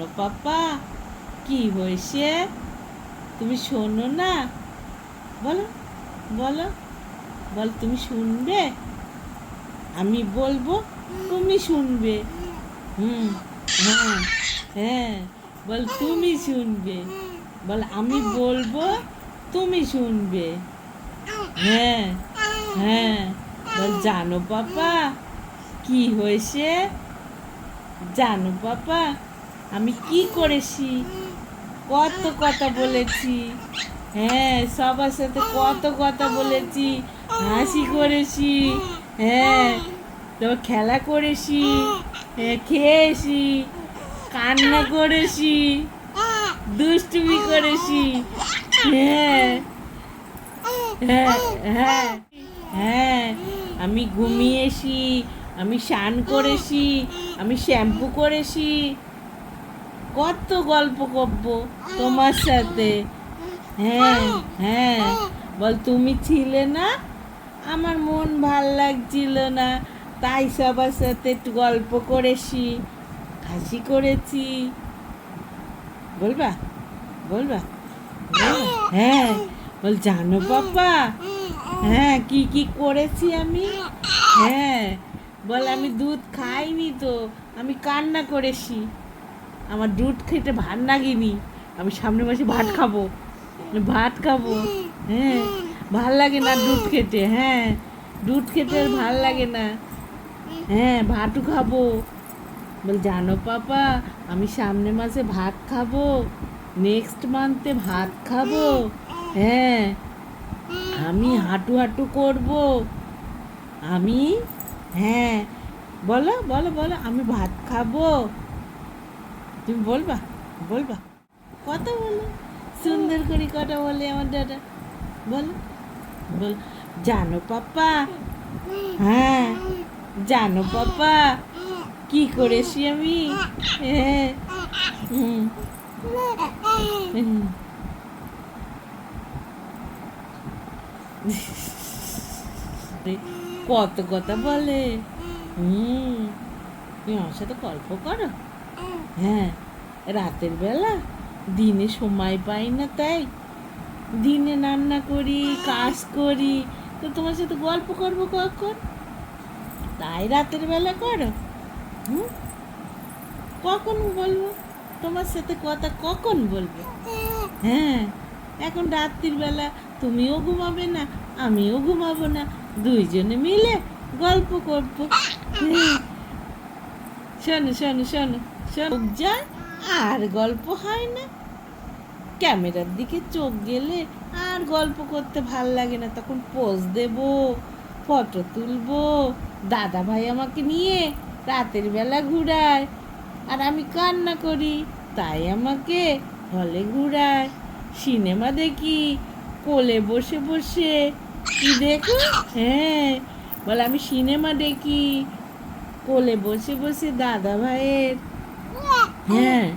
জানো পাপা কি হয়েছে? তুমি শোনো না, বলো বলো বলো, তুমি শুনবে? আমি বলবো, তুমি শুনবে। হুম, হ্যাঁ, হ্যাঁ, বল তুমি শুনবে। বল আমি বলবো, তুমি শুনবে। হ্যাঁ, হ্যাঁ, বল জানো পাপা কি হয়েছে? জানো পাপা আমি কি করেছি? কত কথা বলেছি। হ্যাঁ, সবার সাথে কত কথা বলেছি, হাসি করেছি। হ্যাঁ, তো খেলা করেছি, হ্যাঁ, খেয়েছি, কান্না করেছি, দুষ্টুমি করেছি। হ্যাঁ, হ্যাঁ, হ্যাঁ, হ্যাঁ, আমি ঘুমিয়েছি, আমি স্নান করেছি, আমি শ্যাম্পু করেছি, কত গল্প করবো তোমার সাথে। হ্যাঁ, হ্যাঁ, বল তুমি ছিলে না, আমার মন ভাল লাগছিল না, তাই সবার সাথে একটু গল্প করেছি, হাসি করেছি। বলবা বলবা বলবা? হ্যাঁ, বল জানো পাপা, হ্যাঁ কি কি করেছি আমি? হ্যাঁ, বল আমি দুধ খাইনি তো, আমি কান্না করেছি, আমার দুধ খেতে ভাত লাগেনি, আমি সামনের মাসে ভাত খাবো, ভাত খাবো। হ্যাঁ, ভাল লাগে না দুধ খেতে। হ্যাঁ, দুধ খেতে আর ভাল লাগে না। হ্যাঁ, ভাতও খাবো। বল জানো পাপা আমি সামনের মাসে ভাত খাবো, নেক্সট মান্থে ভাত খাবো। হ্যাঁ, আমি হাঁটু হাঁটু করবো। আমি, হ্যাঁ, বলো বলো বলো, আমি ভাত খাবো। তুমি বলবা বলবা? কথা বলো, সুন্দর করে কথা বলে আমার দাদা। বলো বল জানো পাপা, হ্যাঁ, জানো পাপা কি করেছি আমি? হ্যাঁ, হুম, হুম। কত কথা বলে। হুম, তুমি আমার সাথে গল্প করো? হ্যাঁ, রাতের বেলা, দিনে সময় পাই না, তাই দিনে রান্না করি, কাজ করি, তো তোমার সাথে গল্প করবো কখন? তাই রাতের বেলা করো। হুম, কখন বলবো তোমার সাথে কথা, কখন বলবো? হ্যাঁ, এখন রাত্রির বেলা, তুমিও ঘুমাবে না, আমিও ঘুমাবো না, দুইজনে মিলে গল্প করবো। হ্যাঁ, শোনো শোনো শোনো শোনো, চোখ যায় আর গল্প হয় না। ক্যামেরার দিকে চোখ গেলে আর গল্প করতে ভাল লাগে না, তখন পোজ দেব, ফটো তুলবো, দাদা ভাই আমাকে নিয়ে রাতের বেলা ঘুরায়, আর আমি কান্না করি, তাই আমাকে হলে ঘুরায়, সিনেমা দেখি কোলে বসে বসে। কি দেখো? হ্যাঁ, বলে আমি সিনেমা দেখি কোলে বসে বসে দাদা ভাইয়ের। হ্যাঁ।